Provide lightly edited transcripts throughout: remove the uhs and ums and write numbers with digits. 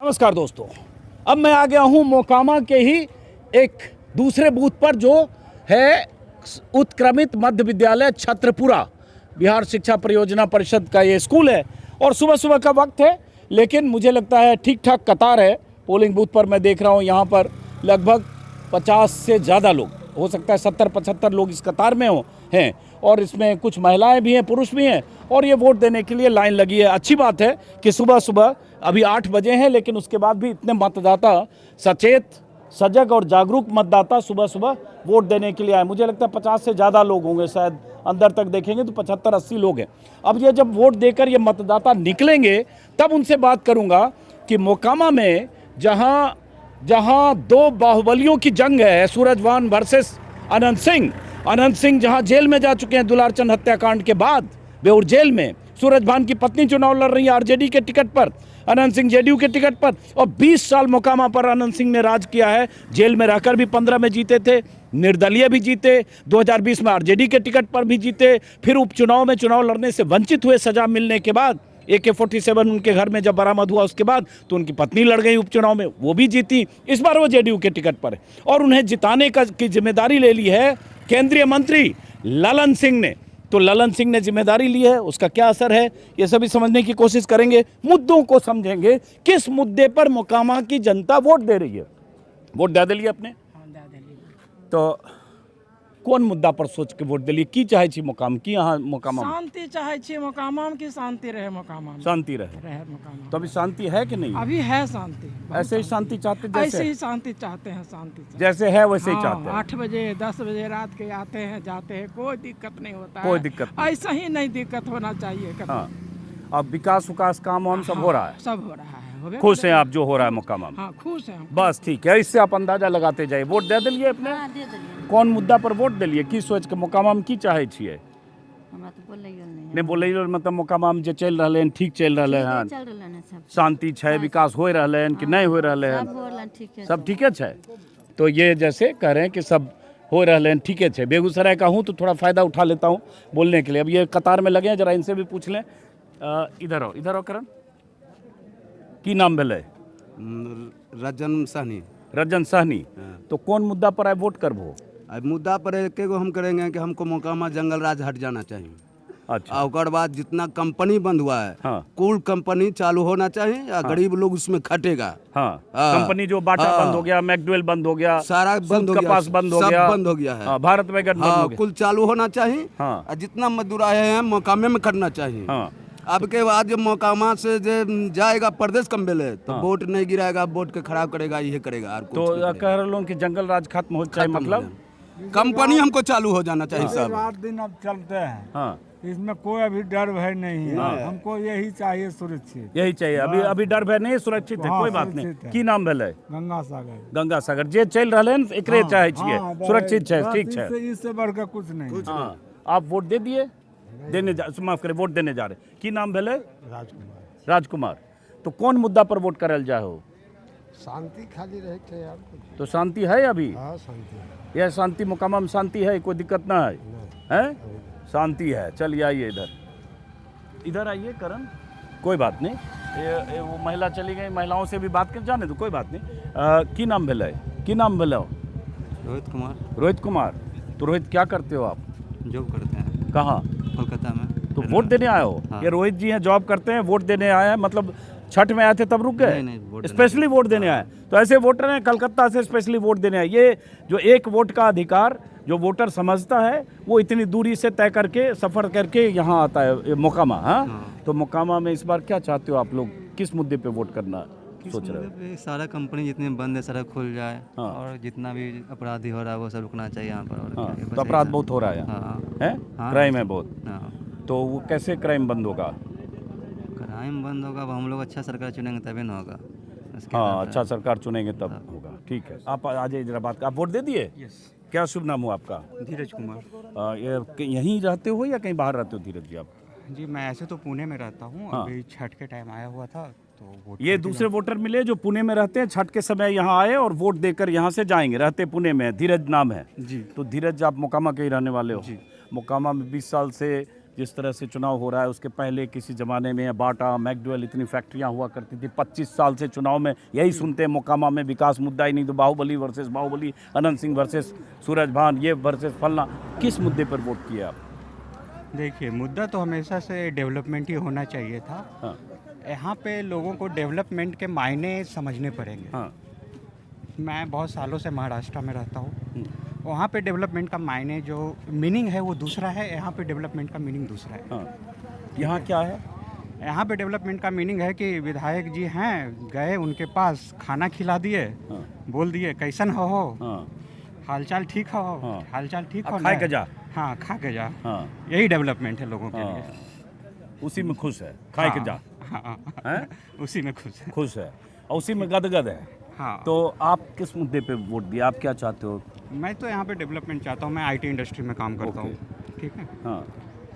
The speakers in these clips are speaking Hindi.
नमस्कार दोस्तों, अब मैं आ गया हूं मोकामा के ही एक दूसरे बूथ पर जो है उत्क्रमित मध्य विद्यालय छत्रपुरा। बिहार शिक्षा परियोजना परिषद का ये स्कूल है और सुबह सुबह का वक्त है, लेकिन मुझे लगता है ठीक ठाक कतार है। पोलिंग बूथ पर मैं देख रहा हूं यहाँ पर लगभग 50 से ज़्यादा लोग, हो सकता है 70-75 लोग इस कतार में हैं और इसमें कुछ महिलाएं भी हैं, पुरुष भी हैं और ये वोट देने के लिए लाइन लगी है। अच्छी बात है कि सुबह सुबह अभी 8 बजे हैं, लेकिन उसके बाद भी इतने मतदाता सचेत, सजग और जागरूक मतदाता सुबह सुबह वोट देने के लिए आए। मुझे लगता है 50 से ज़्यादा लोग होंगे, शायद अंदर तक देखेंगे तो 75-80 लोग हैं। अब ये जब वोट देकर ये मतदाता निकलेंगे तब उनसे बात करूँगा कि मोकामा में जहाँ दो बाहुबलियों की जंग है, सूरजभान वर्सेस अनंत सिंह जहाँ जेल में जा चुके हैं दुलारचंद हत्याकांड के बाद, बेउर जेल में। सूरजभान की पत्नी चुनाव लड़ रही है आरजेडी के टिकट पर, अनंत सिंह जेडीयू के टिकट पर, और 20 साल मोकामा पर अनंत सिंह ने राज किया है। जेल में रहकर भी 15 में जीते थे, निर्दलीय भी जीते, 2020 में आरजेडी के टिकट पर भी जीते, फिर उपचुनाव में चुनाव लड़ने से वंचित हुए सजा मिलने के बाद। AK-47 उनके घर में जब बरामद हुआ उसके बाद तो उनकी पत्नी लड़ गई उपचुनाव में, वो भी जीती। इस बार वो जेडीयू के टिकट पर है और उन्हें जिताने की जिम्मेदारी ले ली है केंद्रीय मंत्री ललन सिंह ने। तो ललन सिंह ने जिम्मेदारी ली है, उसका क्या असर है ये सभी समझने की कोशिश करेंगे, मुद्दों को समझेंगे। किस मुद्दे पर मोकामा की जनता वोट दे रही है? वोट दे दिलिए अपने? तो कौन मुद्दा पर सोच के वोट दिलिए? की चाहे छी मोकाम की? यहाँ मोकामा शांति चाहे छी मोकामा की, शांति रहे मोकामा में, शांति रहे मोकामा। तो अभी शांति है कि नहीं? अभी है शांति, ऐसे ही शांति चाहते, ऐसे ही शांति चाहते हैं, शांति जैसे है वैसे ही चाहते हैं। 8 बजे 10 बजे रात के आते हैं जाते हैं, कोई दिक्कत नहीं होता है, कोई दिक्कत नहीं। ऐसा ही नहीं दिक्कत होना चाहिए कभी। हाँ, अब विकास काम वाम सब हो रहा है, सब हो रहा है। खुश हैं आप जो हो रहा है मोकामा में? हाँ, खुश हैं। बस ठीक है, इससे आप अंदाजा लगाते जाइए। वोट दे दिलिए अपने? कौन मुद्दा पर वोट दिलिए? की सोच के मोकामा में की चाहे छिए? नहीं बोले मतलब मोकामा में जे चल रहे हैं ठीक चल रहे हैं, शांति है, विकास हो रहे हैं कि नहीं हो रहे हैं? सब ठीक है। तो ये जैसे कह रहे हैं कि सब हो रहे हैं, ठीक है। बेगूसराय का हूँ तो थोड़ा फ़ायदा उठा लेता हूँ बोलने के लिए। अब ये कतार में लगे हैं, जरा इनसे भी पूछ लें। इधर आओ करण, की नाम भेले? रजन सहनी। तो कौन मुद्दा पर आए वोट करबो? मुद्दा पर एक हम करेंगे कि हमको मोकामा जंगल राज हट जाना चाहिए। अच्छा। और बाद जितना कंपनी बंद हुआ है, हाँ। कुल कंपनी चालू होना चाहिए या गरीब लोग उसमें खटेगा। हाँ। कंपनी जो बाटा बंद हो गया, मैकडवेल बंद हो गया, सारा बंद हो गया, कपास बंद हो गया, सब बंद हो गया है। भारत में बंद हो गया, कुल चालू होना चाहिए। हाँ। जितना मजदूर आए हैं मोकामे में खटना चाहिए। हाँ। अब के बाद जब मोकामा से जाएगा प्रदेश कम्बेले तो वोट नहीं गिराएगा, वोट के खराब करेगा, ये करेगा। तो कह रहे लोग कि जंगल राज खत्म हो जाए, मतलब कंपनी हमको चालू हो जाना चाहिए। सब रात दिन अब चलते हैं। हाँ। इसमें कोई अभी डर भय नहीं है। हमको यही चाहिए, सुरक्षित यही चाहिए। अभी डर भय नहीं, सुरक्षित है, कोई बात नहीं। की नाम भेले? गंगा सागर जे चल रहे हैं एकरे चाहे छिए, सुरक्षित है, ठीक है। इससे बढ़कर कुछ नहीं। आप वोट दे दिए? माफ करें, वोट देने जा रहे। की नाम भेले? राजकुमार। तो कौन मुद्दा पर वोट करल जाए हो? शांति खाली रहे थे यार। तो शांति है अभी? हाँ, शांति है। यह शांति मोकामा में शांति है, कोई दिक्कत ना है? हैं? शांति है। चलिए आइए इधर आइए करण, कोई बात नहीं। ये वो महिला चली गई, महिलाओं से भी बात कर जाने तो कोई बात नहीं। की नाम भेले? की नाम भेले? रोहित कुमार। तो रोहित क्या करते हो आप? जॉब करते हैं। कहाँ? कोलकाता में। तो वोट देने आए हो? हाँ। ये रोहित जी हैं, जॉब करते हैं, वोट देने आए हैं, मतलब छठ में आए थे तब रुक गए? नहीं, स्पेशली वोट देने आए। तो ऐसे वोटर हैं कलकत्ता से स्पेशली वोट देने आए। ये जो एक वोट का अधिकार जो वोटर समझता है वो इतनी दूरी से तय करके सफ़र करके यहाँ आता है मोकामा। हाँ। तो मोकामा में इस बार क्या चाहते हो आप लोग? किस मुद्दे पे वोट करना सोच रहे हो? सारा कंपनी जितने बंद है सारा खुल जाए। हाँ। और जितना भी अपराधी हो रहा है वो सब रुकना चाहिए यहाँ पर। हाँ। तो अपराध बहुत हो रहा है, है? क्राइम है बहुत। तो वो कैसे क्राइम बंद होगा? क्राइम बंद होगा अब हम लोग अच्छा सरकार चुनेंगे तभी ना होगा। हाँ, अच्छा सरकार चुनेंगे तब होगा। ठीक है, आप आ जाइए जरा बात। आप वोट दे दिए? क्या शुभ नाम हो आपका? धीरज कुमार। यहीं रहते हो या कहीं बाहर रहते हो धीरज जी आप? जी मैं ऐसे तो पुणे में रहता हूँ। हाँ। अभी छठ के टाइम आया हुआ था तो वोट। ये दूसरे वोटर मिले जो पुणे में रहते हैं, छठ के समय यहाँ आए और वोट देकर यहाँ से जाएंगे। रहते पुणे में, धीरज नाम है जी। तो धीरज आप मोकामा के ही रहने वाले हो? जी। मोकामा में 20 साल से जिस तरह से चुनाव हो रहा है, उसके पहले किसी ज़माने में बाटा, मैकडवेल, इतनी फैक्ट्रियां हुआ करती थी। 25 साल से चुनाव में यही सुनते हैं, मोकामा में विकास मुद्दा ही नहीं, तो बाहुबली वर्सेस बाहुबली, अनंत सिंह वर्सेस सूरजभान, ये वर्सेस फलना। किस मुद्दे पर वोट किया आप? देखिए, मुद्दा तो हमेशा से डेवलपमेंट ही होना चाहिए था। हाँ यहाँ पे लोगों को डेवलपमेंट के मायने समझने पड़ेंगे। हाँ मैं बहुत सालों से महाराष्ट्र में रहता हूँ। वहाँ पे डेवलपमेंट का मायने जो मीनिंग है वो दूसरा है, यहाँ पे डेवलपमेंट का मीनिंग दूसरा है। हाँ। यहाँ क्या है? यहाँ पे डेवलपमेंट का मीनिंग है कि विधायक जी हैं, गए उनके पास, खाना खिला दिए, हाँ। बोल दिए कैसन हो, हाँ हालचाल ठीक हो, हाँ। हालचाल ठीक अब हो खाए ना? के जा। हाँ, खा के जा। हाँ यही डेवलपमेंट है लोगों के हाँ। लिए। उसी में खुश है, खाए के जा। हाँ, हैं? उसी में खुश है। खुश है और उसी में गदगद है। हाँ, तो आप किस मुद्दे पे वोट दिया? आप क्या चाहते हो? मैं तो यहाँ पे डेवलपमेंट चाहता हूँ। मैं आईटी इंडस्ट्री में काम करता हूँ, ठीक है। हाँ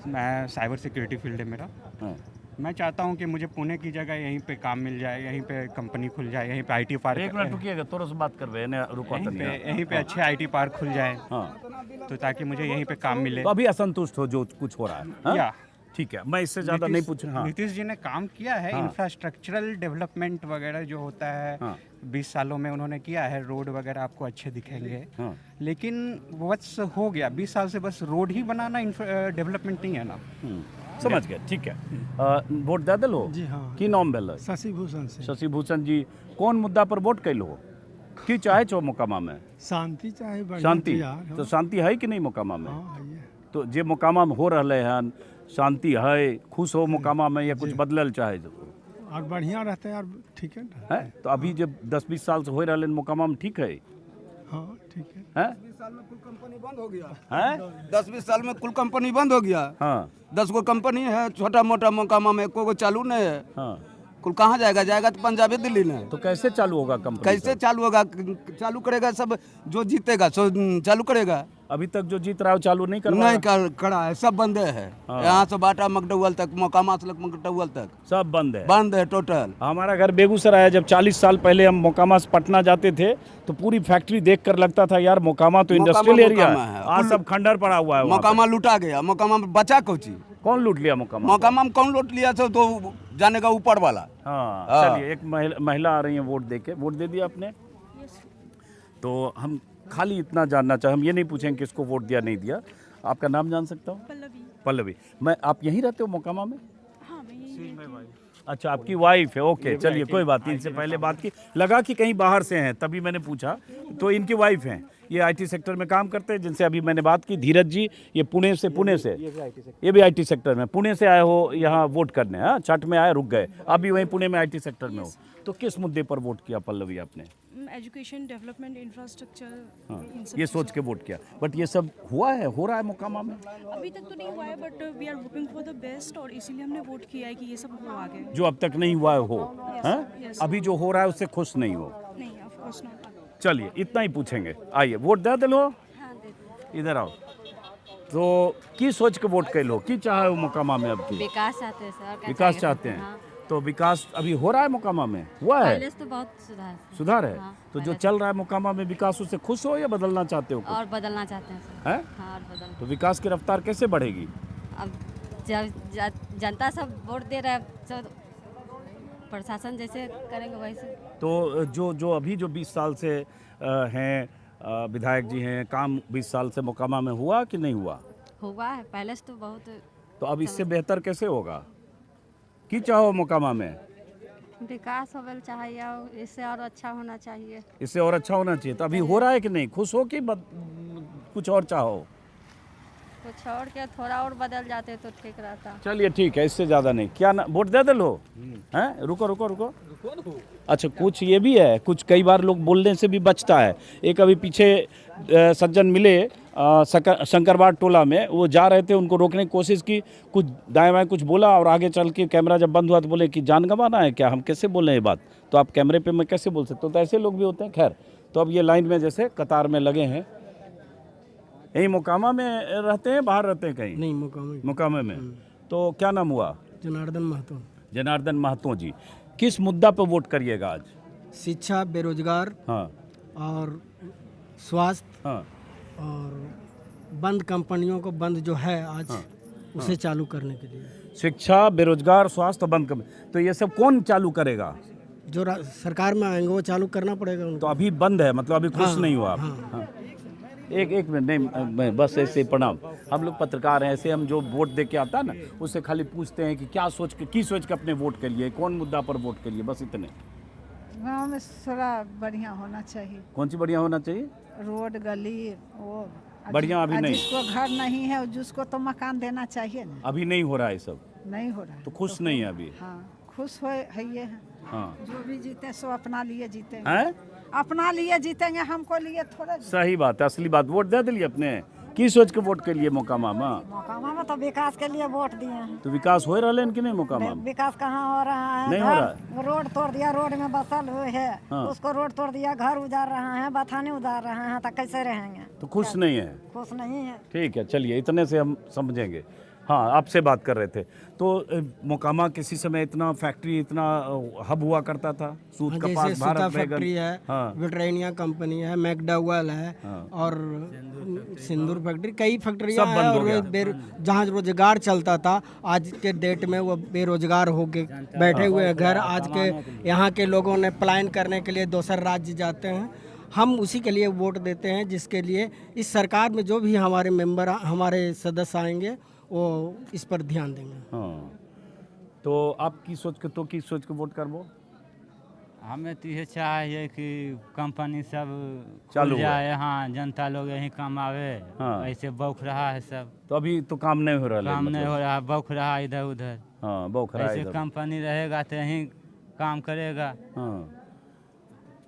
मैं साइबर सिक्योरिटी फील्ड है मेरा। हाँ। मैं चाहता हूँ कि मुझे पुणे की जगह यहीं पे काम मिल जाए, यहीं पे कंपनी खुल जाए, यहीं पे आईटी पार्क, एक मिनट रुकिएगा, थोड़ा सा बात कर रहे हैं, रुको यहीं पे अच्छे आईटी पार्क खुल जाए, हाँ। तो ताकि मुझे यहीं पे काम मिले। तो अभी असंतुष्ट हो जो कुछ हो रहा है? हाँ? या ठीक है, मैं इससे ज़्यादा नहीं पूछ रहा। हाँ नीतीश जी ने काम किया है, हाँ। इंफ्रास्ट्रक्चरल डेवलपमेंट वगैरह जो होता है, हाँ। 20 सालों में उन्होंने किया है। रोड वगैरह आपको अच्छे दिखेंगे, हाँ। लेकिन बस हो गया 20 साल से, बस रोड ही बनाना डेवलपमेंट नहीं है ना। समझ गए, ठीक है। वोट दे दिलो जी हाँ। की नाम भेल? शशि भूषण से शशि भूषण जी, कौन मुद्दा पर वोट कैलो? की चाहे छो मोकामा में? शांति चाहे बढ़िया शांति। यार। तो शांति है कि नहीं मोकामा में? हाँ है ये। तो जे मोकामा में हो रहा है, शांति है, खुश हो मोकामा में, या कुछ बदलल चाहे? और बढ़िया रहते हैं यार, ठीक है ना। है तो अभी जब 10-20 साल से हो रहा है मोकामा में, ठीक है? हाँ ठीक है। हैं? 10-20 साल में कुल कंपनी बंद हो गया। हैं? 10-20 साल में कुल कंपनी बंद हो गया। हाँ 10 गो कंपनी है, छोटा मोटा मोकामा में एको गो चालू नहीं है। हाँ। कुल कहाँ जाएगा? जाएगा तो पंजाबी दिल्ली में। तो कैसे चालू होगा कंपनी? कैसे चालू होगा? चालू करेगा सब, जो जीतेगा सो चालू करेगा। अभी तक जो जीत रहा है वो चालू नहीं कर नहीं करा है, सब बंदे है। यहाँ से बाटा मकडौल तक, मोकामा से मकडौल तक सब बंद है। बंद है टोटल। हमारा घर बेगूसराय है। जब 40 साल पहले हम मोकामा से पटना जाते थे तो पूरी फैक्ट्री देखकर लगता था यार मोकामा तो इंडस्ट्रियल एरिया मोकामा है। है। आज सब खंडर पड़ा हुआ है वहाँ मोकामा लूटा गया। मोकामा में बचा कोची? पे। कौन लूट लिया मोकामा? मोकामा में कौन लूट लिया? तो जाने का ऊपर वाला। हाँ हाँ। चलिए, एक महिला आ रही है वोट दे के। वोट दे दिया आपने? तो हम खाली इतना जानना चाहे, हम ये नहीं पूछेंगे किसको वोट दिया नहीं दिया। आपका नाम जान सकता हूँ? पल्लवी। पल्लवी। मैं, आप यहीं रहते हो मोकामा में? हाँ मैं यही रहती हूँ। अच्छा, आपकी वाइफ है। ओके चलिए, कोई बात नहीं। इनसे पहले बात की, लगा कि कहीं बाहर से हैं, तभी मैंने पूछा। तो इनकी वाइफ हैं, ये आईटी सेक्टर में काम करते हैं, जिनसे अभी मैंने बात की। धीरज जी, ये पुणे से ये भी आईटी सेक्टर में पुणे से आए हो यहाँ वोट करने? हाँ, छठ में आए, रुक गए, अभी वहीं पुणे में आईटी सेक्टर में हो। तो किस मुद्दे पर वोट किया पल्लवी आपने? एजुकेशन, डेवलपमेंट, इंफ्रास्ट्रक्चर, हाँ, इन सब ये सोच के वोट किया। बट ये सब हुआ है, हो रहा है मोकामा में? अभी तक तो नहीं हुआ है, but we are hoping for the best, और इसीलिए हमने वोट किया है कि ये सब हो आगे। जो अब तक नहीं हुआ है हो? हाँ? yes. अभी जो हो रहा है उससे खुश नहीं हो? नहीं, ऑफ कोर्स नॉट। चलिए, इतना ही पूछेंगे। आइए, वोट दे दिलो, हाँ दे। इधर आओ। तो की सोच के वोट कैलो? की चाहे हो मोकामा में? अब की विकास चाहते हैं सर। क्या विकास चाहिए? चाहते हैं? हाँ। तो विकास अभी हो रहा है मोकामा में? हुआ है? पहले से तो बहुत सुधार सुधार है? हाँ, तो जो पहले चल रहा है मोकामा में विकास, उससे खुश हो या बदलना चाहते हो कुछ? और बदलना चाहते हैं सर। हैं? हाँ, और बदल। तो विकास की रफ्तार कैसे बढ़ेगी? अब जब जनता सब वोट दे रहा है, तो प्रशासन जैसे करेंगे वैसे। तो जो अभी जो 20 साल से हैं विधायक जी हैं, काम 20 साल से मोकामा में हुआ कि नहीं हुआ? हुआ है, पहले से तो बहुत। तो अब इससे बेहतर कैसे होगा? की चाहो मोकामा में? विकास होना चाहिए, इससे और अच्छा होना चाहिए। इससे और अच्छा होना चाहिए। तो अभी हो रहा है कि नहीं? खुश हो कि कुछ और चाहो? कुछ और क्या, थोड़ा और बदल जाते तो ठीक रहता। चलिए ठीक है, इससे ज़्यादा नहीं। क्या ना, वोट दे लो? हैं? रुको रुको रुको। अच्छा, कुछ ये भी है, कुछ कई बार लोग बोलने से भी बचता है। एक अभी पीछे सज्जन मिले शंकरबाग टोला में, वो जा रहे थे, उनको रोकने की कोशिश की, कुछ दाएं बाएं कुछ बोला, और आगे चल के कैमरा जब बंद हुआ तो बोले कि जान गंवाना है क्या? हम कैसे बोल रहे हैं ये बात? तो आप कैमरे पे मैं कैसे बोल सकता हूँ? तो ऐसे लोग भी होते हैं। खैर, तो अब ये लाइन में जैसे कतार में लगे हैं। यहीं मोकामा में रहते हैं, बाहर रहते हैं कहीं? नहीं, मोकामा। मोकामा में। तो क्या नाम हुआ? जनार्दन महतो। जनार्दन महतो जी, किस मुद्दा पर वोट करिएगा आज? शिक्षा, बेरोजगार, हाँ और स्वास्थ्य, हाँ और बंद कंपनियों को बंद जो है आज, हाँ। उसे चालू करने के लिए। शिक्षा, बेरोजगार, स्वास्थ्य बंद कर, तो ये सब कौन चालू करेगा? जो सरकार में आएंगे वो चालू करना पड़ेगा उनको। तो अभी बंद है, मतलब अभी खुश नहीं हुआ आप? हाँ। एक मिनट, नहीं मैं बस ऐसे प्रणाम, हम लोग पत्रकार हैं, ऐसे हम जो वोट दे के आता है ना उससे खाली पूछते हैं कि क्या सोच के अपने वोट के लिए, कौन मुद्दा पर वोट के लिए, बस इतने। गाँव में थोड़ा बढ़िया होना चाहिए। कौन सी बढ़िया होना चाहिए? रोड गली वो बढ़िया अभी नहीं। जिसको घर नहीं है जिसको तो मकान देना चाहिए ना। अभी नहीं हो रहा है सब, नहीं हो रहा है तो खुश नहीं है अभी। हाँ, खुश हो है ये है। हाँ, जो भी जीते सो अपना लिए जीतेंगे। हैं? अपना लिए जीतेंगे, हमको लिए थोड़ा। सही बात है, असली बात। वोट दे दिलिए अपने, की सोच के वोट के लिए मोकामा में? मोकामा में तो विकास के लिए वोट दिए हैं। तो विकास हो रहा है कि नहीं मोकामा में? विकास कहाँ हो रहा है? नहीं हो रहा रोड तोड़ दिया, रोड में बसल हुए है। हाँ। उसको रोड तोड़ दिया, घर उजाड़ रहा है, बथाने उजाड़ रहे हैं, तो कैसे रहेंगे? तो खुश नहीं है? खुश नहीं है। ठीक है, चलिए इतने से हम समझेंगे। हाँ, आपसे बात कर रहे थे तो मोकामा किसी समय इतना फैक्ट्री, इतना हब हुआ करता था, सूत कपास, जैसे सूता भारत फैक्ट्री है, हाँ। विट्रेनिया कंपनी है, मैकडॉवेल है, हाँ। और सिंदूर फैक्ट्री, कई फैक्ट्रियाँ सब हैं। बंद हो और जहाँ रोजगार चलता था, आज के डेट में वो बेरोजगार होके बैठे हुए हैं घर। आज के यहाँ के लोगों ने पलायन करने के लिए दूसरे राज्य जाते हैं। हम उसी के लिए वोट देते हैं जिसके लिए इस सरकार में जो भी हमारे मेंबर, हमारे सदस्य आएंगे वो इस पर ध्यान देंगे। हाँ, तो आप की सोच के वोट करबो? हमें तो ये चाहिए कि कंपनी सब चालू खुल जाए, हाँ, जनता लोग यहीं कमावे। हाँ। ऐसे बौख रहा है सब, तो अभी तो काम नहीं हो रहा है, काम नहीं मतलब। हो रहा, बौख रहा है इधर उधर। हाँ, बौख रहा है ऐसे इधर। कंपनी रहेगा तो यहीं काम करेगा। हाँ,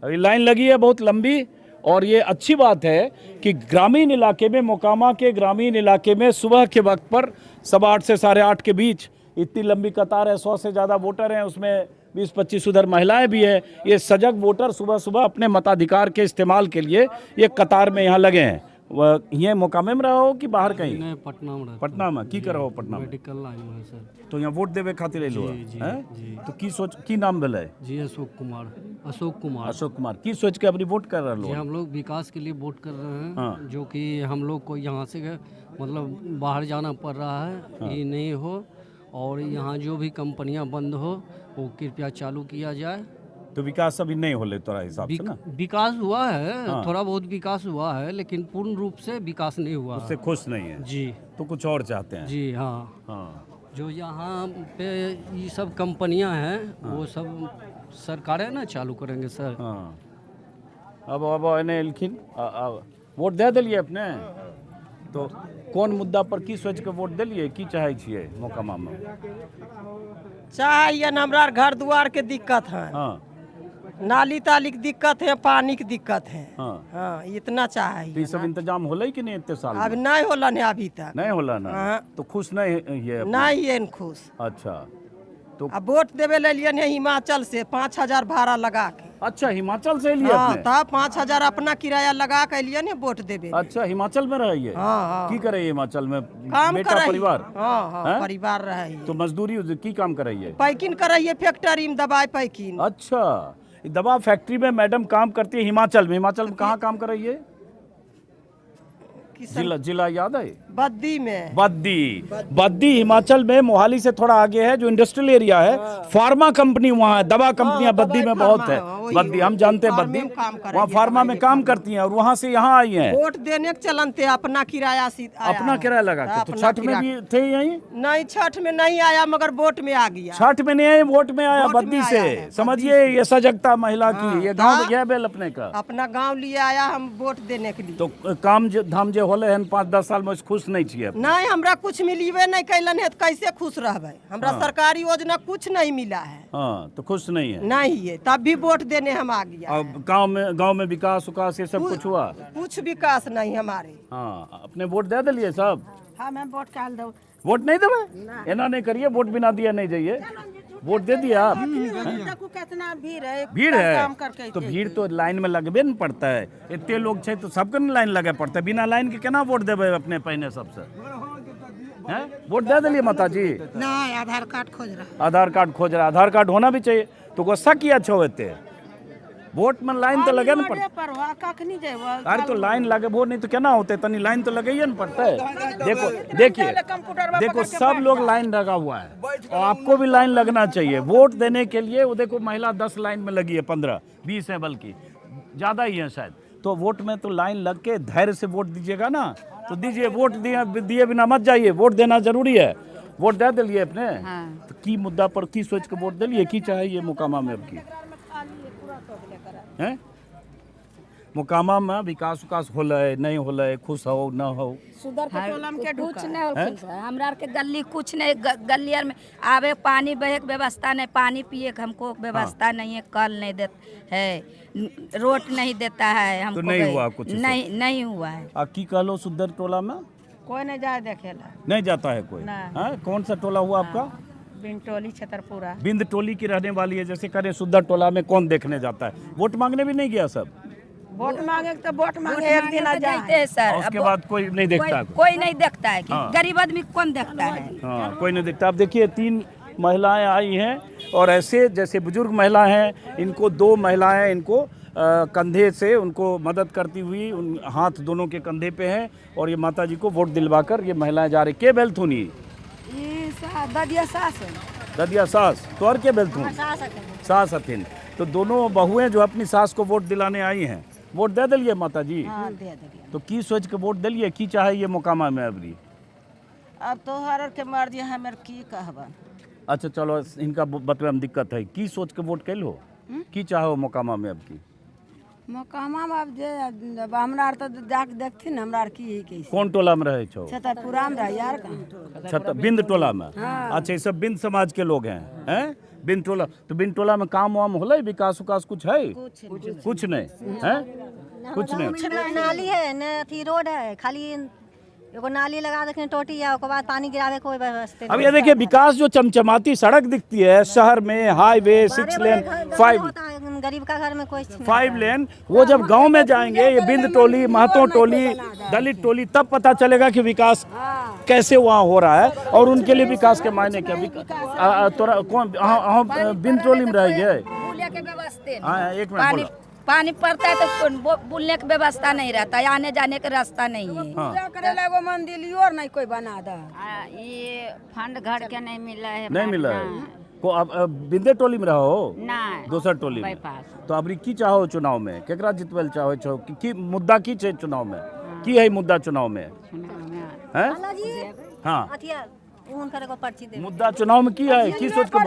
अभी लाइन लगी है बहुत लंबी, और ये अच्छी बात है कि ग्रामीण इलाके में, मोकामा के ग्रामीण इलाके में सुबह के वक्त पर 8:15 से 8:30 के बीच इतनी लंबी कतार है। 100 से ज़्यादा वोटर हैं, उसमें 20-25 उधर महिलाएं भी हैं। ये सजग वोटर सुबह सुबह अपने मताधिकार के इस्तेमाल के लिए ये कतार में यहाँ लगे हैं। ये मोकामे में रहो कि बाहर कहीं? मैं पटना में पटना में की करो? पटना में मेडिकल लाइन में सर। तो यहाँ वोट देवे खातिर ले लो हैं? तो की सोच, की नाम भेल है? जी अशोक कुमार। अशोक कुमार की सोच के अपनी वोट कर रहे हम लोग विकास के लिए वोट कर रहे हैं। हाँ। जो कि हम लोग को यहाँ से मतलब बाहर जाना पड़ रहा है। हाँ। ये नहीं हो, और यहाँ जो भी कंपनियाँ बंद हो वो कृपया चालू किया जाए। तो विकास अभी नहीं हो ले तोरा हिसाब से ना? विकास हुआ है, हाँ। थोड़ा बहुत विकास हुआ है, लेकिन पूर्ण रूप से विकास नहीं हुआ उससे खुश नहीं है जी। तो कुछ और चाहते हैं? जी हाँ। हाँ, जो यहाँ पे ये सब कंपनियां हैं वो सब सरकारें ना चालू करेंगे सर। हाँ। अब इन्हें लिखिन वोट दे दिलिए अपने, तो कौन मुद्दा पर की सोच के वोट दिलिए, की चाहे छिए मोकामा में? चाहिए हमरा घर द्वार के दिक्कत है, हाँ, नाली ताली की दिक्कत है, पानी की दिक्कत है। हाँ। हाँ, इतना तो चाहिए ये सब इंतजाम होला कि नहीं इतने साल में? अब नहीं होला ने अभी तक। नहीं होला ना? हाँ। तो खुश नहीं ये अपने? नहीं है खुश। अच्छा, तो अब वोट देवे ले लिए ने हिमाचल से 5,000 भाड़ा लगा के। अच्छा, हिमाचल से लिए हाँ, अपने? तब 5,000 अपना किराया लगा के लिए ने वोट देवे। अच्छा, हिमाचल में रहिए? हाँ, हाँ। की करे हिमाचल में? काम बेटा करे परिवार? हाँ, हाँ, हैं? परिवार रहे। तो मजदूरी की काम कराइए? पैकिन कराइए फैक्ट्री में, दवाई पैकिन। अच्छा, दवा फैक्ट्री में मैडम काम करती है हिमाचल में। हिमाचल में कहाँ काम कर रही है? जिला याद है? बद्दी में। बद्दी हिमाचल में, मोहाली से थोड़ा आगे है, जो इंडस्ट्रियल एरिया है। फार्मा कंपनी वहाँ है, दवा कंपनियां बद्दी में बहुत है। बद्दी हम जानते हैं, बद्दी वहाँ फार्मा में काम करती हैं, और वहाँ से यहाँ आई हैं। वोट देने के चलते अपना किराया अपना किराया लगा के। तो छठ में भी थे यहीं? नहीं, छठ में नहीं आया, मगर वोट में आ गया। छठ में नहीं आए, वोट में आया बद्दी से। समझिए ये सजगता महिला की, ये गाँव यह बेल अपने का, अपना गाँव लिए आया हम वोट देने के लिए। तो काम धाम जो होले हैं 5-10 साल में खुश नहीं छिए? नहीं, हमरा कुछ मिलबे नहीं कैलन है, तो कैसे खुश रहबे? हमरा सरकारी योजना कुछ नहीं मिला है। हाँ, तो खुश नहीं है? नहीं है, तब भी वोट देने हम आ गया। अब गांव में विकास उकास ये सब कुछ हुआ? कुछ विकास नहीं हमारे। हाँ, अपने वोट दे दिलिए सब? हाँ, मैं वोट काल दो। वोट नहीं देवे? एना नहीं करिए, वोट बिना दिया नहीं जाइए। वोट दे दिया आप? कितना भीड़ है तो भीड़ तो लाइन में लगबे न पड़ता है। इतने लोग छे तो सबके न लाइन लगे पड़ता है। बिना लाइन के केना वोट देवे अपने पहने सबसे? हैं? वोट दे दिलिए माता जी? नहीं, आधार कार्ड खोज रहा। आधार कार्ड खोज रहा? आधार कार्ड होना भी चाहिए। तो गुस्सा किया छो होते वोट में लाइन तो लगे ना पड़ता। परवा कखनी जेबो अरे तो लाइन लगे वो नहीं तो क्या ना होते, तनी लाइन तो लगे ही ना पड़ता है। देखो देखिए, देखो सब लोग लाइन लगा हुआ है और आपको भी लाइन लगना चाहिए वोट देने के लिए। वो देखो महिला 10 लाइन में लगी है, 15-20 है, बल्कि ज़्यादा ही है शायद। तो वोट में तो लाइन लग के धैर्य से वोट दीजिएगा ना, तो दीजिए। वोट दिए बिना मत जाइए, वोट देना जरूरी है। वोट दे दिलिए अपने। तो की मुद्दा पर की सोच के वोट दिलिए, की चाहे ये मोकामा में अब की हैं? मोकामा में विकास उकास होले नहीं होले, खुश हो न हो? सुधर के टोलम के कुछ नहीं होल। हमरा के गली कुछ नहीं, गली में आवे पानी बहे के व्यवस्था नहीं, पानी पिए के हमको व्यवस्था नहीं है, कल नहीं देता है, रोड नहीं देता है हमको। तो नहीं हुआ कुछ? नहीं हुआ है। आप की कहलो सुधर टोला में कोई नहीं जाए देखेला, नहीं जाता है कोई? हाँ, कौन सा टोला हुआ आपका? बिंटोली छतरपुरा। बिंद टोली की रहने वाली है। जैसे करें सुधर टोला में कौन देखने जाता है? वोट मांगने भी नहीं गया सब? वोट मांगे तो वोट मांगे एक दिन आ जाते हैं सर, उसके बाद कोई नहीं देखता? कोई नहीं देखता है कि गरीब आदमी कौन देखता है? हाँ, कोई नहीं देखता। आप देखिए 3 महिलाएं आई हैं और ऐसे जैसे बुजुर्ग महिला हैं, इनको 2 महिलाएं इनको कंधे से उनको मदद करती हुई, उन हाथ दोनों के कंधे पे हैं और ये माता जी को वोट दिलवाकर ये महिलाएं जा रही। के बेलथुनी ददिया सास है। ददिया सास तो और के बेलथुन सास हथिन। तो दोनों बहुएं जो अपनी सास को वोट दिलाने आई हैं, वोट दे दिलिए माता जी? हाँ, दे दिलिए। तो की सोच के वोट दिलिए, की चाहे ये मोकामा में अबरी? अब तो हर के मर्जी है, मेरे की कहबन। अच्छा चलो, इनका बतवे में दिक्कत है, की सोच के वोट कैल हो? की चाहो मोकामा में अब की? मोकामा में अब जे हमरा तो जाके देखथिन, हमरा की है कैसे। कौन टोला में रहे छो? छतरपुरा में रह यार का। बिंद टोला में? अच्छा, ये सब बिंद समाज के लोग हैं? बिंद टोला, तो बिंद टोला में काम वाम होला, विकास उकास कुछ है? कुछ नहीं है, कुछ नहीं। नाली है न, अथी रोड है, खाली एगो नाली लगा देखें टोटी या उसके बाद पानी गिरावे कोई व्यवस्था। अब ये देखिए विकास जो चमचमाती सड़क दिखती है शहर में, हाईवे 6 लेन 5 गरीब का घर में कोई 5 लेन, वो जब गांव में जाएंगे, ये बिंद टोली, महतो टोली, दलित टोली, तब पता चलेगा कि विकास कैसे वहाँ हो रहा है और उनके लिए विकास के मायने क्या। तोरा कौन बिंद टोली में रहेंगे? एक मिनट, पानी पड़ता है तो बुलने की व्यवस्था नहीं रहता, आने जाने का रास्ता नहीं है। पूजा करे लगो मंदिर और नहीं कोई बना दा। ये फंड घर के नहीं मिला है। नहीं मिला है को? अब बिंदे टोली में रहो ना, दोसर टोली में? तो अबरी की चाहो चुनाव में? केकरा जितवल चाहो छो? की मुद्दा की छे चुनाव में? की है मुद्दा चुनाव में? हैं? हाँ, मुद्दा चुनाव में की है? की सोच के?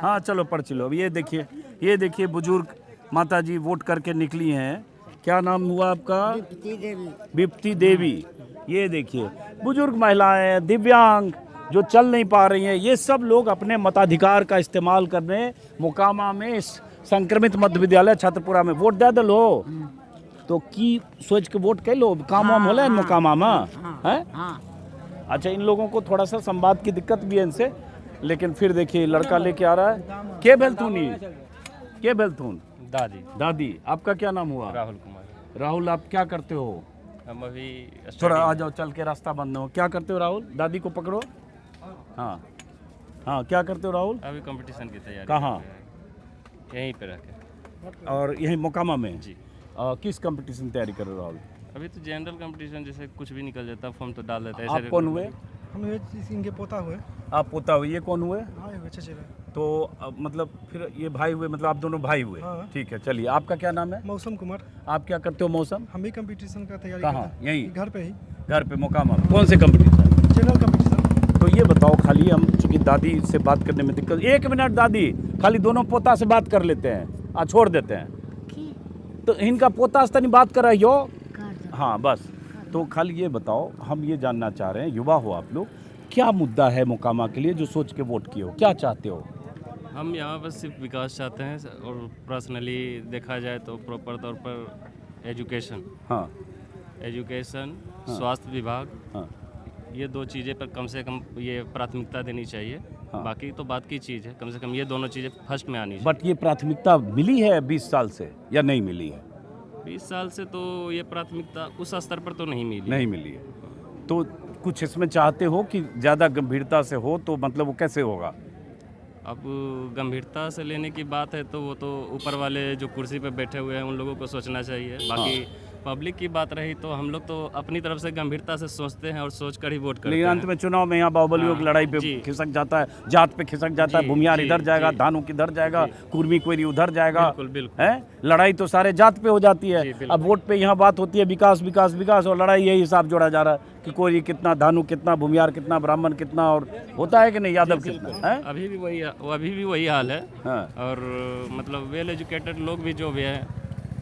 हाँ चलो पर्ची लो। ये देखिए बुजुर्ग माता जी वोट करके निकली हैं। क्या नाम हुआ आपका? बिप्ती देवी। ये देखिए बुजुर्ग महिलाएं, दिव्यांग जो चल नहीं पा रही हैं, ये सब लोग अपने मताधिकार का इस्तेमाल करने मोकामा में इस संक्रमित मध्य विद्यालय छतरपुरा में वोट दे दलो। तो की सोच के वोट कर लो, काम वाम होला मोकामा में है? अच्छा, इन लोगों को थोड़ा सा संवाद की दिक्कत भी है इनसे, लेकिन फिर देखिए लड़का लेके आ रहा है। के बेलथुनी? के बेलथुन? दादी। आपका क्या नाम हुआ? राहुल कुमार। राहुल, आप क्या करते हो? हम अभी थोड़ा आ जाओ, चल के रास्ता बंद हो। क्या करते हो राहुल? दादी को पकड़ो। हाँ, क्या करते हो राहुल? अभी कंपटीशन की तैयारी। कहाँ? यहीं पे रह के। और यहीं मोकामा में? जी। किस कंपटीशन की तैयारी कर रहे हो राहुल? अभी तो जनरल कंपटीशन, जैसे कुछ भी निकल जाता, फॉर्म तो डाल देता है। आप कौन हुए? हम इनके पोता हुए। आप पोता हुए। ये कौन हुए? चचे। तो मतलब फिर ये भाई हुए, मतलब आप दोनों भाई हुए? ठीक है, चलिए। आपका क्या नाम है? मौसम कुमार। आप क्या करते हो मौसम? हम भी कंपटीशन का तैयारी कहाँ? यहीं घर पे ही। घर पे मोकामा में? कौन से कंपटीशन? General competition. तो ये बताओ, खाली हम चूंकि दादी से बात करने में दिक्कत, 1 मिनट दादी, खाली दोनों पोता से बात कर लेते हैं, छोड़ देते हैं। तो इनका पोता से नहीं बात कर रही हो? हाँ बस। तो खाली ये बताओ, हम ये जानना चाह रहे हैं, युवा हो आप लोग, क्या मुद्दा है मोकामा के लिए जो सोच के वोट किए हो? क्या चाहते हो? हम यहाँ पर सिर्फ विकास चाहते हैं और पर्सनली देखा जाए तो प्रॉपर तौर पर एजुकेशन। हाँ, एजुकेशन, स्वास्थ्य विभाग, हाँ, ये 2 चीज़ें पर कम से कम ये प्राथमिकता देनी चाहिए। बाकी तो बात की चीज़ है, कम से कम ये दोनों चीज़ें फर्स्ट में आनी चाहिए। बट ये प्राथमिकता मिली है 20 साल से या नहीं मिली है? 20 साल से तो ये प्राथमिकता उस स्तर पर तो नहीं मिली है। तो कुछ इसमें चाहते हो कि ज़्यादा गंभीरता से हो, तो मतलब वो कैसे होगा? अब गंभीरता से लेने की बात है तो वो तो ऊपर वाले जो कुर्सी पे बैठे हुए हैं उन लोगों को सोचना चाहिए। बाकी पब्लिक की बात रही तो हम लोग तो अपनी तरफ से गंभीरता से सोचते हैं और सोच कर ही वोट करते लेकिन हैं। अंत में चुनाव में यहाँ बाहुबलियों की लड़ाई पे खिसक जाता है, जात पे खिसक जाता है, भूमियार इधर जाएगा, धानु किधर जाएगा, कुर्मी कोयरी उधर जाएगा, बिल्कुल बिल्कुल है लड़ाई तो सारे जात पे हो जाती है। अब वोट पे यहाँ बात होती है विकास विकास विकास, और लड़ाई यही हिसाब जोड़ा जा रहा है कि कोई कितना, धानु कितना, भूमियार कितना, ब्राह्मण कितना, और होता है कि नहीं यादव कितना है। अभी भी वही हाल है। हाँ। और मतलब वेल एजुकेटेड लोग भी जो भी हैं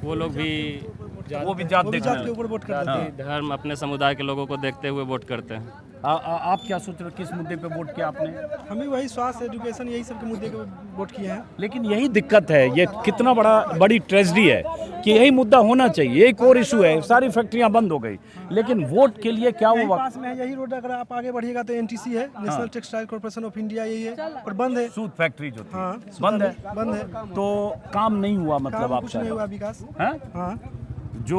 वो लोग भी जात के ऊपर वोट जाति धर्म अपने समुदाय के लोगों को देखते हुए वोट करते हैं। आप क्या सोच रहे हो, किस मुद्दे पे वोट किया आपने? हमें वही स्वास्थ्य, एजुकेशन, यही सब के मुद्दे के वोट किए हैं। लेकिन यही दिक्कत है, ये कितना बड़ी ट्रेजेडी है कि यही मुद्दा होना चाहिए। एक और इशू है, सारी फैक्ट्रियां बंद हो गई, लेकिन वोट के लिए क्या हुआ? पास में है यही रोड, अगर आप आगे बढ़िएगा तो एनटीसी है, national textile corporation of India, यही है, और बंद है। सूत फैक्ट्री जो थी हाँ, बंद है। बंद है तो काम नहीं हुआ, मतलब आप कुछ नहीं हुआ विकास। हाँ, जो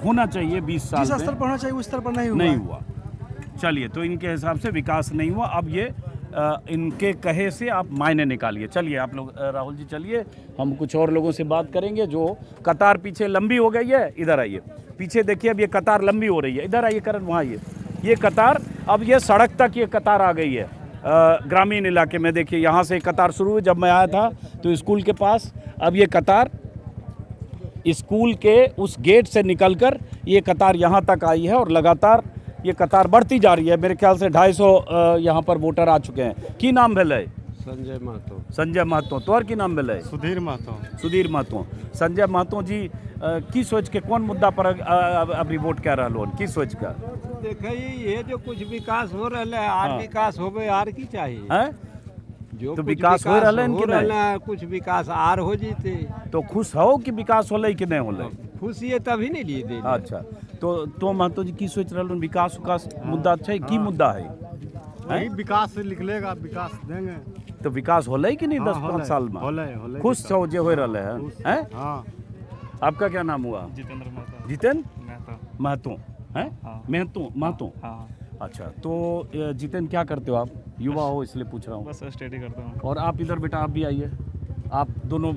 होना चाहिए 20 साल जिस स्तर पर होना चाहिए उस स्तर पर नहीं हुआ। चलिए, तो इनके हिसाब से विकास नहीं हुआ। अब ये इनके कहे से आप मायने निकालिए। चलिए आप लोग, राहुल जी चलिए, हम कुछ और लोगों से बात करेंगे। जो कतार पीछे लंबी हो गई है, इधर आइए, पीछे देखिए, अब ये कतार लंबी हो रही है। इधर आइए करण, वहाँ ये कतार, अब ये सड़क तक ये कतार आ गई है। ग्रामीण इलाके में देखिए, यहाँ से कतार शुरू हुई जब मैं आया था तो स्कूल के पास, अब ये कतार स्कूल के उस गेट से निकलकर ये कतार यहाँ तक आई है, और लगातार ये कतार बढ़ती जा रही है। मेरे ख्याल से 250 यहाँ पर वोटर आ चुके हैं। की नाम भेल है? संजय महतो। संजय महतो। तोहर की नाम भेल है? सुधीर महतो। सुधीर महतो। संजय महतो जी, की सोच के कौन मुद्दा पर अभी वोट कर रहा लोन, की सोच का? देखिए, ये जो कुछ विकास हो रहा है, आर विकास हो गए, आर की चाहिए है जो तो विकास हो रहा है, कुछ विकास आर हो जीते तो खुश हो कि विकास हो कि नहीं हो? खुशी है तभी नहीं लिए दे। अच्छा, तो महतो जी की सोच रहा विकास विकास मुद्दा अच्छा है? की मुद्दा है? विकास से निकलेगा, विकास देंगे तो विकास हो कि नहीं 10-5 साल में? खुश हो जो हो रहा है? आपका क्या नाम हुआ? जितेंद्र महतो। जितेंद्र महतो है? महतो। अच्छा, तो जितेंद्र क्या करते हो आप? युवा हो इसलिए पूछ रहा हूँ। बस स्टडी करता हूँ। और आप इधर बेटा, आप भी आइए। आप दोनों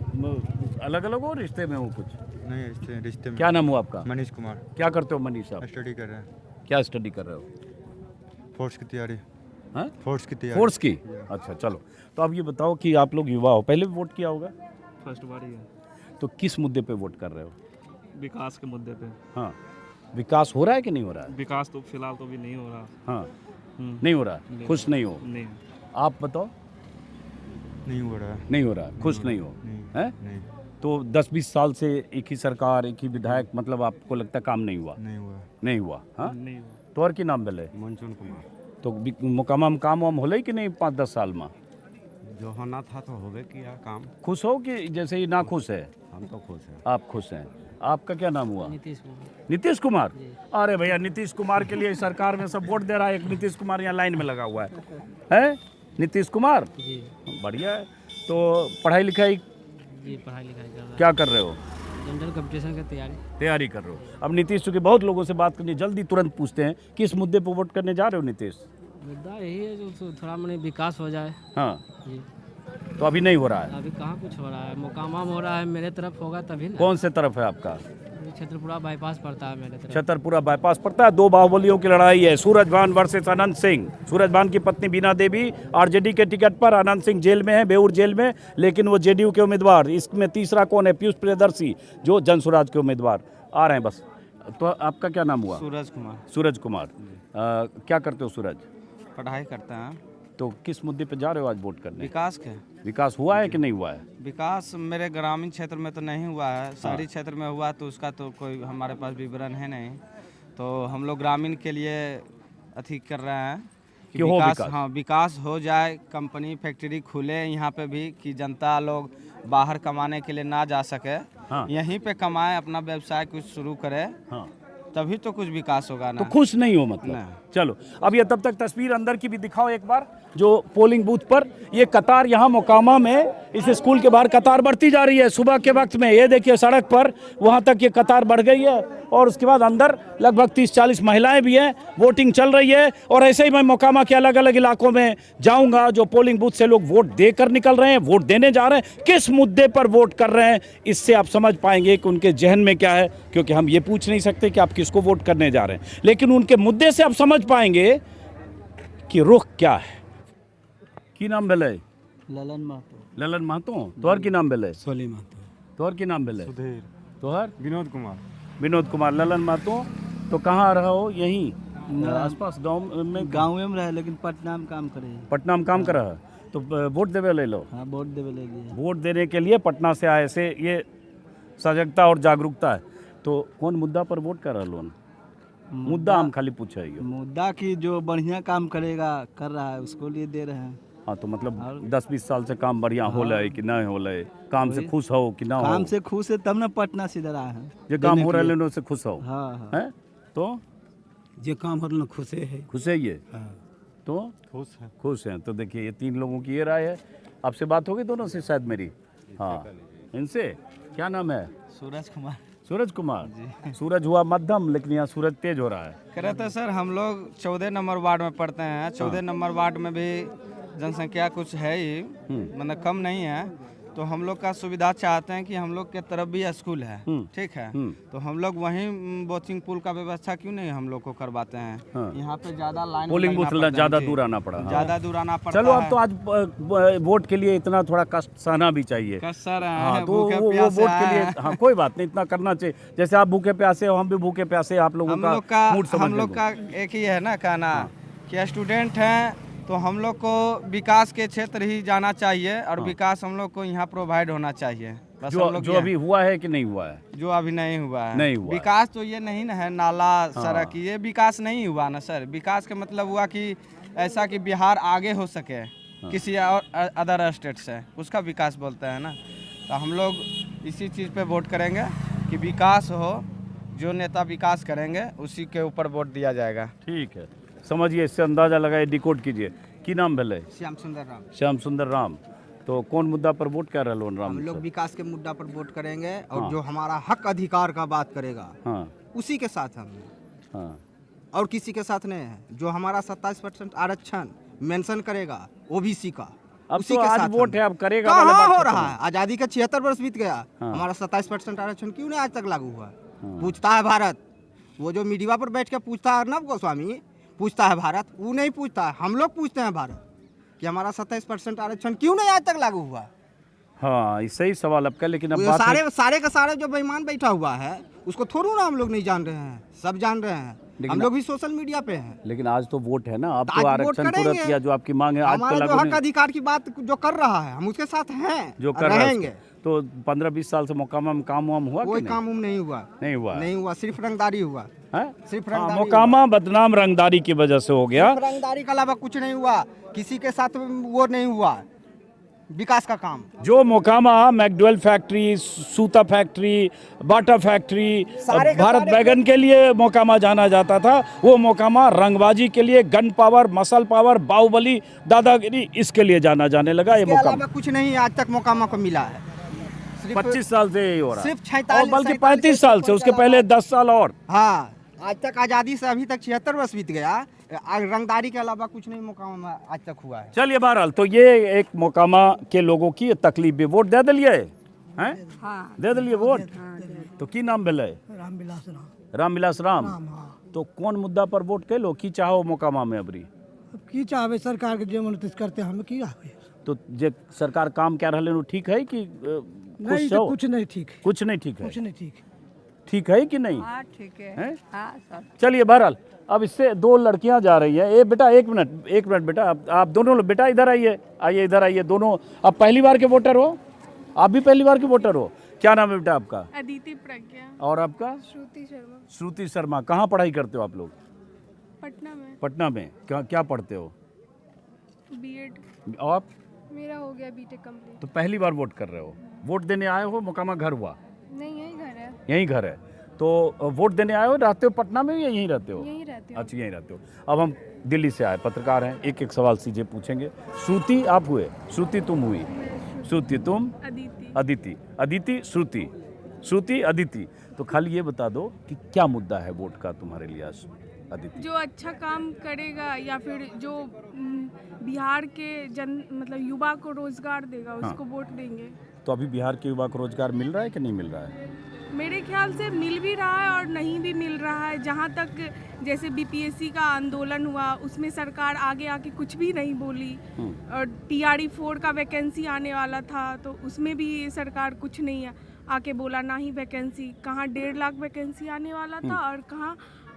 अलग अलग हो, रिश्ते में हो कुछ? नहीं, रिश्ते में। क्या नाम हुआ आपका? मनीष कुमार। क्या करते हो मनीष साहब? स्टडी कर रहे हैं। क्या स्टडी कर रहे हो? फोर्स की तैयारी। हाँ, फोर्स की तैयारी। फोर्स की। अच्छा, चलो, तो अब ये बताओ कि आप लोग युवा हो, पहले भी वोट किया होगा? फर्स्ट बार ही है। तो किस मुद्दे पे वोट कर रहे हो? विकास के मुद्दे पे। हाँ, विकास हो रहा है कि नहीं हो रहा है? विकास तो फिलहाल तो भी नहीं हो रहा। हाँ, नहीं हो रहा। खुश नहीं हो? नहीं। आप बताओ। नहीं हो रहा है। नहीं हो रहा, खुश नहीं हो? हैं? नहीं। तो 10-20 साल से एक ही सरकार, एक ही विधायक, मतलब आपको लगता है काम नहीं हुआ? नहीं हुआ। नहीं हुआ। हाँ, नहीं हुआ। तोहर की नाम भेले? मंचून कुमार। तो मुकामा में काम वाम होले कि नहीं 5-10 साल में? जो होना था तो होवे किया काम। खुश हो कि जैसे ही ना खुश है? हम तो खुश हैं। आप खुश हैं। आपका क्या नाम हुआ? नीतीश कुमार। नीतीश कुमार? अरे भैया, नीतीश कुमार के लिए सरकार में सब वोट दे रहा है। एक नीतीश कुमार यहाँ लाइन में लगा हुआ है? नीतीश कुमार जी, बढ़िया है। तो पढ़ाई लिखाई? जी पढ़ाई लिखाई कर रहा क्या कर रहे हो? जनरल कंपटीशन की तैयारी कर रहे हो। अब नीतीश, चूँकि बहुत लोगों से बात करनी, जल्दी तुरंत पूछते हैं, किस मुद्दे पर वोट करने जा रहे हो नीतीश? मुद्दा यही है जो थोड़ा मैंने विकास हो जाए। हाँ जी, तो अभी नहीं हो रहा है? अभी कहाँ कुछ हो रहा है, मोकामा में हो रहा है, मेरे तरफ होगा तभी ना। कौन से तरफ है आपका? छतरपुरा बाईपास पड़ता है मेरे तरफ। छतरपुरा बाईपास पड़ता है। 2 बाहुबलियों की लड़ाई है, सूरजभान वर्सेस अनंत सिंह। सूरजभान की पत्नी बीना देवी आरजेडी के टिकट पर, अनंत सिंह जेल में है, बेऊर जेल में, लेकिन वो जेडीयू के उम्मीदवार। इसमें तीसरा कौन है? पीयूष प्रियदर्शी, जो जनसुराज के उम्मीदवार आ रहे हैं। बस, तो आपका क्या नाम हुआ? सूरज कुमार। सूरज कुमार। क्या करते हो सूरज? पढ़ाई करते हैं। तो किस मुद्दे पे जा रहे हो आज वोट करने? विकास के। विकास हुआ है कि नहीं हुआ है? विकास मेरे ग्रामीण क्षेत्र में तो नहीं हुआ है, शहरी क्षेत्र में हुआ तो उसका तो कोई हमारे पास विवरण है नहीं। तो हम लोग ग्रामीण के लिए अथी कर रहे हैं कि विकास, हाँ विकास हो जाए, कंपनी फैक्ट्री खुले यहाँ पे भी, कि जनता लोग बाहर कमाने के लिए ना जा सके। हाँ। यहीं पे कमाए, अपना व्यवसाय कुछ शुरू करे। हाँ, तभी तो कुछ विकास होगा ना। तो खुश नहीं हो मतलब? चलो अब ये तब तक तस्वीर अंदर की भी दिखाओ एक बार, जो पोलिंग बूथ पर ये कतार यहाँ मोकामा में इस स्कूल के बाहर कतार बढ़ती जा रही है सुबह के वक्त में। ये देखिए सड़क पर वहाँ तक ये कतार बढ़ गई है और उसके बाद अंदर लगभग 30-40 महिलाएं भी हैं, वोटिंग चल रही है। और ऐसे ही मैं मोकामा के अलग अलग इलाकों में जाऊंगा, जो पोलिंग बूथ से लोग वोट देकर निकल रहे हैं, वोट देने जा रहे हैं, किस मुद्दे पर वोट कर रहे हैं, इससे आप समझ पाएंगे कि उनके जहन में क्या है। क्योंकि हम ये पूछ नहीं सकते कि आप किसको वोट करने जा रहे हैं, लेकिन उनके मुद्दे से आप समझ पाएंगे कि रुख क्या है। की नाम भेले? ललन महतो। ललन महतो। तोहर की नाम भेले? सोली महतो। तोहर की नाम भेले? सुधीर। तोहर? विनोद कुमार। विनोद कुमार। ललन महतो। तो कहाँ रहा हो? यहीं आसपास गांव में? गाँव में रहे, लेकिन पटना में काम करे। पटना में काम कर रहा है, तो वोट देवे ले लो। हाँ, वोट देवे ले लिए। वोट देने के लिए पटना से आए से ये सजगता और जागरूकता है। तो कौन मुद्दा पर वोट कर रहा लोन? मुद्दा हम खाली पूछे ही। मुद्दा की जो बढ़िया काम करेगा कर रहा है उसको लिए दे रहे हैं। हाँ, तो मतलब 10-20 साल से काम बढ़िया हो रहा कि नहीं हो रहा, काम से खुश हो कि ना हो? काम से खुश है तब ना पटना से इधर आए हैं। जो काम हो रहा है से खुश हो? हाँ है तो जो काम हो रहा है खुश है। खुश है ये? तो खुश हैं। तो देखिए ये 3 लोगों की ये राय है। आपसे बात होगी दोनों से शायद मेरी? हाँ, इनसे क्या नाम है? सूरज कुमार। सूरज कुमार। सूरज हुआ मध्यम, लेकिन यहाँ सूरज तेज हो रहा है। कह रहे थे सर, हम लोग 14 नंबर वार्ड में पढ़ते हैं। 14 नंबर वार्ड में भी जनसंख्या कुछ है ही, मतलब कम नहीं है। तो हम लोग का सुविधा चाहते हैं कि हम लोग के तरफ भी स्कूल है, ठीक है, तो हम लोग वहीं कोचिंग पूल का व्यवस्था क्यों नहीं हम लोग को करवाते हैं? यहाँ पे ज्यादा लाइन पोलिंग बूथ ज़्यादा दूर आना पड़ा। ज़्यादा दूर आना पड़ता है। चलो अब तो आज वोट के लिए इतना थोड़ा कष्ट सहना भी चाहिए। कष्ट सह रहे हाँ, हैं, तो भूखे वो प्यासे वोट के लिए हैं। हाँ कोई बात नहीं, इतना करना चाहिए। जैसे आप भूखे प्यासे हो, हम भी भूखे प्यासे, आप लोगों का मूड समझ। हम लोग का एक ही है ना कहना कि स्टूडेंट हैं तो हम लोग को विकास के क्षेत्र ही जाना चाहिए और विकास हम लोग को यहाँ प्रोवाइड होना चाहिए। बस जो अभी हुआ है कि नहीं हुआ है? जो अभी नहीं हुआ है, नहीं हुआ विकास तो ये नहीं ना है, नाला सड़क, ये विकास नहीं हुआ ना सर। विकास का मतलब हुआ कि ऐसा कि बिहार आगे हो सके किसी और अदर स्टेट से, उसका विकास बोलते हैं ना। तो हम लोग इसी चीज़ पे वोट करेंगे कि विकास हो, जो नेता विकास करेंगे उसी के ऊपर वोट दिया जाएगा। ठीक है, समझिए, इससे अंदाजा लगाए, डिकोड कीजिए। की नाम भेले? श्याम सुंदर राम। श्याम सुंदर राम। तो कौन मुद्दा पर वोट कर रहे हो? हम लोग विकास के मुद्दा पर वोट करेंगे और जो हमारा हक अधिकार का बात करेगा उसी के साथ हम और किसी के साथ नहीं है। जो हमारा 27% आरक्षण मेंशन करेगा ओबीसी का, अब उसी तो के आज साथ वोट है, अब करेगा कहाँ हो रहा है? आज़ादी का 76 वर्ष बीत गया, हमारा 27% आरक्षण क्यों नहीं आज तक लागू हुआ? पूछता है भारत, वो जो मीडिया पर बैठ के पूछता है अर्नब गोस्वामी, पूछता है भारत, वो नहीं पूछता है, हम लोग पूछते हैं भारत कि हमारा 27% आरक्षण क्यों नहीं आज तक लागू हुआ। हाँ, इससे ही सवाल आपका। लेकिन अब सारे का सारे जो बेईमान बैठा हुआ है उसको थोड़ा ना हम लोग नहीं जान रहे हैं, सब जान रहे हैं। हम लोग भी सोशल मीडिया पे हैं। लेकिन आज तो वोट है ना, आप तो आरक्षण पूरा किया, जो आपकी मांग है आज तो लागू हक अधिकार की बात जो कर रहा है हम उसके साथ हैं, जो कर रहेंगे। तो 15-20 साल से मोकामा में काम वाम हुआ? कोई काम नहीं हुआ, नहीं हुआ, सिर्फ रंगदारी हुआ। सिर्फ रंगदारी। मोकामा बदनाम रंगदारी की वजह से हो गया। रंगदारी के अलावा कुछ नहीं हुआ, किसी के साथ वो नहीं हुआ विकास का काम। जो मोकामा मैकडवेल फैक्ट्री, सूता फैक्ट्री, बाटा फैक्ट्री, भारत बैगन के लिए मोकामा जाना जाता था, वो मोकामा रंगबाजी के लिए, gun power, muscle power, bahubali, दादागिरी, इसके लिए जाने लगा। ये मोकामा कुछ नहीं आज तक मोकामा को मिला है। 25 साल से यही हो रहा है, सिर्फ 46 बल्कि 35 साल से, उसके पहले 10 साल और। हाँ, आज तक आज़ादी से अभी तक 76 वर्ष बीत गया, रंगदारी के अलावा कुछ नहीं मोकामा में आज तक हुआ है। चलिए बहरहाल, तो ये एक मोकामा के लोगों की तकलीफ भी। वोट दे दिलिए हैं? दे दिलिए वोट? तो की नाम भेले? रामविलास राम। तो कौन मुद्दा पर वोट के लो की चाहो मोकामा में? अबरी की चाहे सरकार के जो मन करते हम की आवे। तो जे सरकार काम क्या रहे ठीक है कि नहीं? तो कुछ नहीं ठीक है, कुछ नहीं ठीक है, कुछ नहीं ठीक, ठीक है कि नहीं? हाँ ठीक है। हाँ सर। चलिए बहरहाल, अब इससे 2 लड़कियां जा रही है। बेटा एक मिनट बेटा, आप दोनों बेटा इधर आइए, इधर आइए दोनों। आप पहली बार के वोटर हो? आप भी पहली बार के वोटर हो? क्या नाम है बेटा आपका? अदिति प्रज्ञा। और आपका? श्रुति शर्मा। श्रुति शर्मा। कहाँ पढ़ाई करते हो आप लोग? पटना में। पटना में क्या पढ़ते हो? बीएड। और मेरा हो गया बीटेक कंप्लीट। तो पहली बार वोट कर रहे हो? वोट देने आए हो? मोकामा घर हुआ? नहीं, यही घर है। यही घर है। तो वोट देने आए हो, रहते हो पटना में या यहीं रहते हो? यहीं रहते हो। अच्छा, यहीं रहते हो। अब हम दिल्ली से आए पत्रकार हैं, एक एक सवाल सीधे पूछेंगे। श्रुति आप हुए, श्रुति तुम हुई, श्रुति तुम, अदिति, अदिति श्रुति, श्रुति अदिति। तो खाली ये बता दो कि क्या मुद्दा है वोट का तुम्हारे लिए आज अदिति? जो अच्छा काम करेगा या फिर जो बिहार के मतलब युवा को रोजगार देगा उसको वोट देंगे। तो अभी बिहार के युवा को रोजगार मिल रहा है कि नहीं मिल रहा है? मेरे ख्याल से मिल भी रहा है और नहीं भी मिल रहा है। जहाँ तक जैसे बीपीएससी का आंदोलन हुआ उसमें सरकार आगे आके कुछ भी नहीं बोली, और टीआरई 4 का वैकेंसी आने वाला था तो उसमें भी सरकार कुछ नहीं आके बोला, ना ही वैकेंसी, कहाँ 1.5 लाख वैकेंसी आने वाला था और कहाँ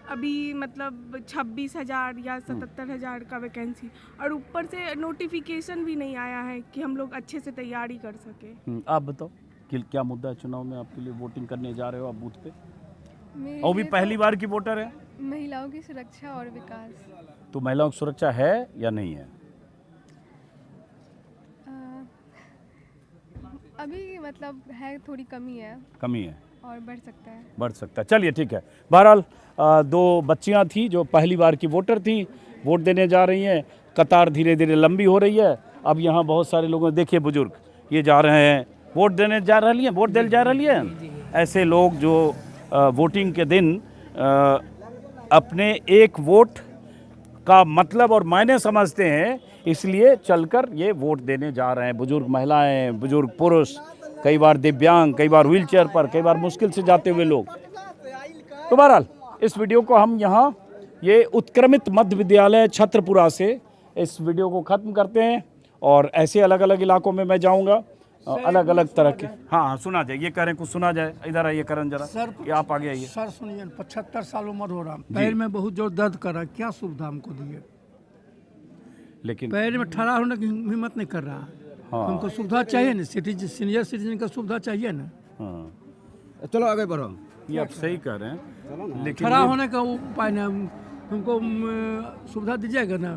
अभी मतलब 26,000 या 77,000 का वैकेंसी, और ऊपर से नोटिफिकेशन भी नहीं आया है कि हम लोग अच्छे से तैयारी कर सके। आप बताओ कि क्या मुद्दा है चुनाव में आपके लिए? वोटिंग करने जा रहे हो आप बूथ पे, और भी पहली बार की वोटर है? महिलाओं की सुरक्षा और विकास। तो महिलाओं की सुरक्षा है या नहीं है? अभी मतलब है, थोड़ी कमी है और बढ़ सकता है। बढ़ सकता है, चलिए ठीक है। बहरहाल 2 बच्चियां थी जो पहली बार की वोटर थी, वोट देने जा रही हैं। कतार धीरे धीरे लंबी हो रही है। अब यहाँ बहुत सारे लोग देखिए, बुजुर्ग ये जा रहे हैं वोट देने जा रही हैं, वोट देने जा रही हैं। ऐसे लोग जो वोटिंग के दिन अपने एक वोट का मतलब और मायने समझते हैं, इसलिए चलकर ये वोट देने जा रहे हैं। बुजुर्ग महिलाएं, बुजुर्ग पुरुष, कई बार दिव्यांग, कई बार व्हीलचेयर पर, कई बार मुश्किल से जाते हुए लोग। तो बहरहाल इस वीडियो को हम यहाँ ये उत्क्रमित मध्य विद्यालय छत्रपुरा से इस वीडियो को ख़त्म करते हैं, और ऐसे अलग अलग इलाकों में मैं जाऊँगा, अलग अलग तरह के। हाँ, सुना जाए, ये कह रहे हैं कुछ सुना जाए। इधर आइए करण जरा, सर, ये आप आगे आइए। सर सुनिए, 75 साल उम्र हो रहा, पैर में बहुत जोर दर्द कर रहा है, क्या सुविधा हमको दिए? लेकिन पैर में ठहरा होने की हिम्मत नहीं कर रहा। हाँ। हमको सुविधा चाहिए ना, सीनियर सिटीजन का सुविधा चाहिए ना। हाँ, चलो आगे बढ़ो। ये आप सही कह रहे हैं, लेकिन ठहरा होने का उपाय ना, हमको सुविधा दीजिएगा ना,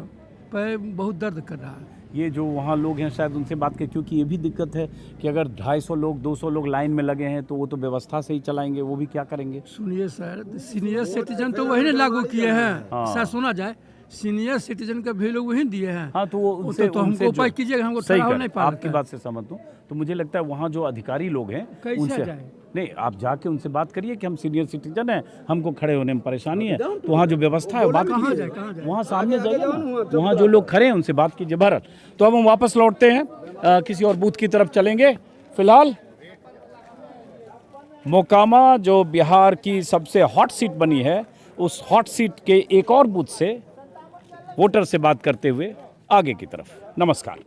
पैर बहुत दर्द कर रहा है। ये जो वहाँ लोग हैं शायद उनसे बात करें, क्योंकि ये भी दिक्कत है कि अगर 250 लोग 200 लोग लाइन में लगे हैं तो वो तो व्यवस्था से ही चलाएंगे, वो भी क्या करेंगे? सुनिए सर, सीनियर सिटीजन तो वही ने लागू किए हैं। हाँ। सर सुना जाए, सीनियर सिटीजन का भी लोग वही दिए हैं। हाँ, तो वो उनसे तो हमको उपाय कीजिएगा, हमको सही ठहरा कर, नहीं पा आपकी बात से सहमत हूँ। तो मुझे लगता है वहाँ जो अधिकारी लोग हैं उनसे जाए? नहीं, आप जाके उनसे बात करिए कि हम सीनियर सिटीजन हैं, हमको खड़े होने में परेशानी है, तो वहाँ जो व्यवस्था है बात कीजिए, वहाँ सामने जाइए ना, वहाँ जो लोग खड़े हैं उनसे बात कीजिए। भारत, तो अब हम वापस लौटते हैं, किसी और बूथ की तरफ चलेंगे। फिलहाल मोकामा जो बिहार की सबसे हॉट सीट बनी है, उस हॉट सीट के एक और बूथ से वोटर से बात करते हुए आगे की तरफ। नमस्कार।